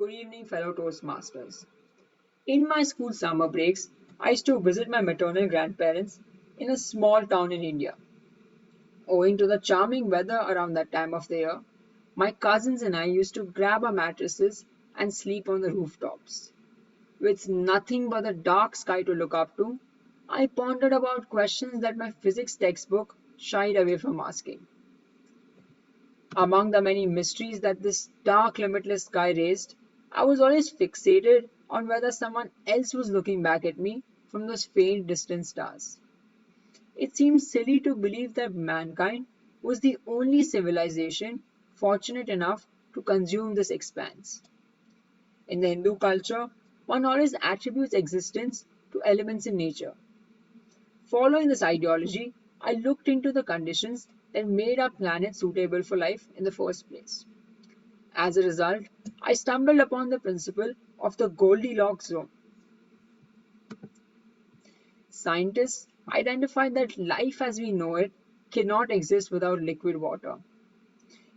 Good evening, fellow Toastmasters. In my school summer breaks, I used to visit my maternal grandparents in a small town in India. Owing to the charming weather around that time of the year, my cousins and I used to grab our mattresses and sleep on the rooftops. With nothing but the dark sky to look up to, I pondered about questions that my physics textbook shied away from asking. Among the many mysteries that this dark, limitless sky raised, I was always fixated on whether someone else was looking back at me from those faint, distant stars. It seems silly to believe that mankind was the only civilization fortunate enough to consume this expanse. In the Hindu culture, one always attributes existence to elements in nature. Following this ideology, I looked into the conditions that made our planet suitable for life in the first place. As a result, I stumbled upon the principle of the Goldilocks zone. Scientists identified that life as we know it cannot exist without liquid water.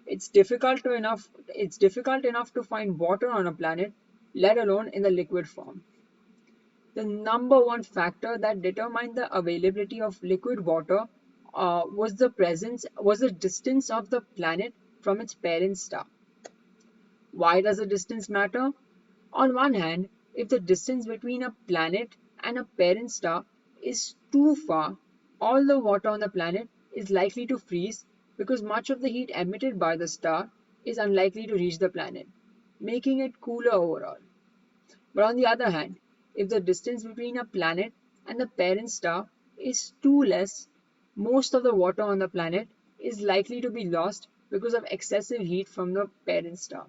It's difficult enough to find water on a planet, let alone in the liquid form. The number one factor that determined the availability of liquid water was the distance of the planet from its parent star. Why does the distance matter? On one hand, if the distance between a planet and a parent star is too far, all the water on the planet is likely to freeze because much of the heat emitted by the star is unlikely to reach the planet, making it cooler overall. But on the other hand, if the distance between a planet and the parent star is too less, most of the water on the planet is likely to be lost because of excessive heat from the parent star.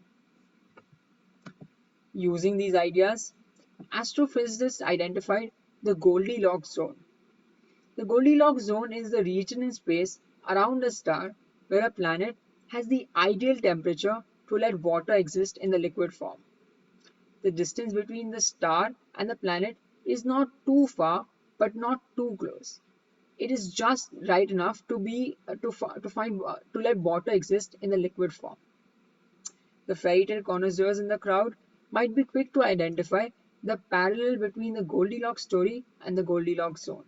Using these ideas, astrophysicists identified the Goldilocks zone. The Goldilocks zone is the region in space around a star where a planet has the ideal temperature to let water exist in the liquid form. The distance between the star and the planet is not too far but not too close. It is just right enough to let water exist in the liquid form. The fairy tale connoisseurs in the crowd might be quick to identify the parallel between the Goldilocks story and the Goldilocks zone.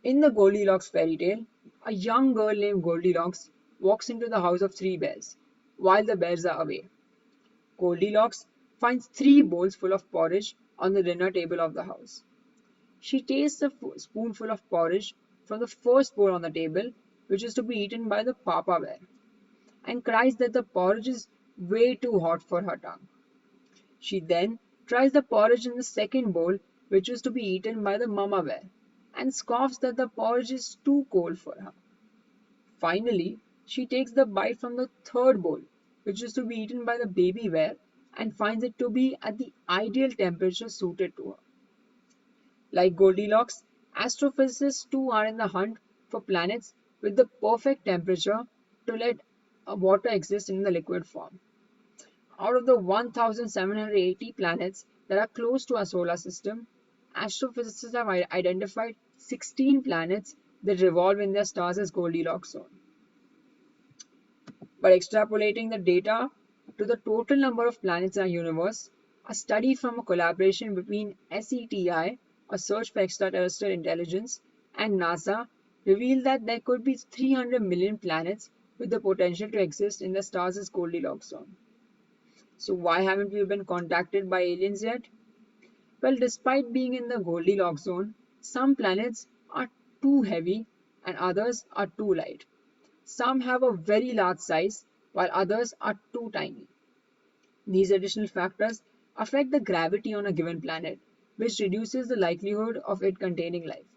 In the Goldilocks fairy tale, a young girl named Goldilocks walks into the house of three bears while the bears are away. Goldilocks finds three bowls full of porridge on the dinner table of the house. She tastes a spoonful of porridge from the first bowl on the table, which is to be eaten by the papa bear, and cries that the porridge is way too hot for her tongue. She then tries the porridge in the second bowl, which is to be eaten by the mama bear, and scoffs that the porridge is too cold for her. Finally, she takes the bite from the third bowl, which is to be eaten by the baby bear, and finds it to be at the ideal temperature suited to her. Like Goldilocks, astrophysicists too are in the hunt for planets with the perfect temperature to let water exist in the liquid form. Out of the 1,780 planets that are close to our solar system, astrophysicists have identified 16 planets that revolve in their stars as Goldilocks zone. By extrapolating the data to the total number of planets in our universe, a study from a collaboration between SETI, a search for extraterrestrial intelligence, and NASA revealed that there could be 300 million planets with the potential to exist in the stars' Goldilocks zone. So why haven't we been contacted by aliens yet? Well, despite being in the Goldilocks zone, some planets are too heavy and others are too light. Some have a very large size while others are too tiny. These additional factors affect the gravity on a given planet, which reduces the likelihood of it containing life.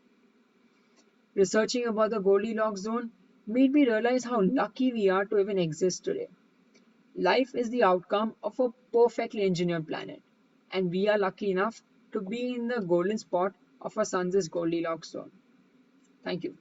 Researching about the Goldilocks zone made me realize how lucky we are to even exist today. Life is the outcome of a perfectly engineered planet, and we are lucky enough to be in the golden spot of our sun's Goldilocks zone. Thank you.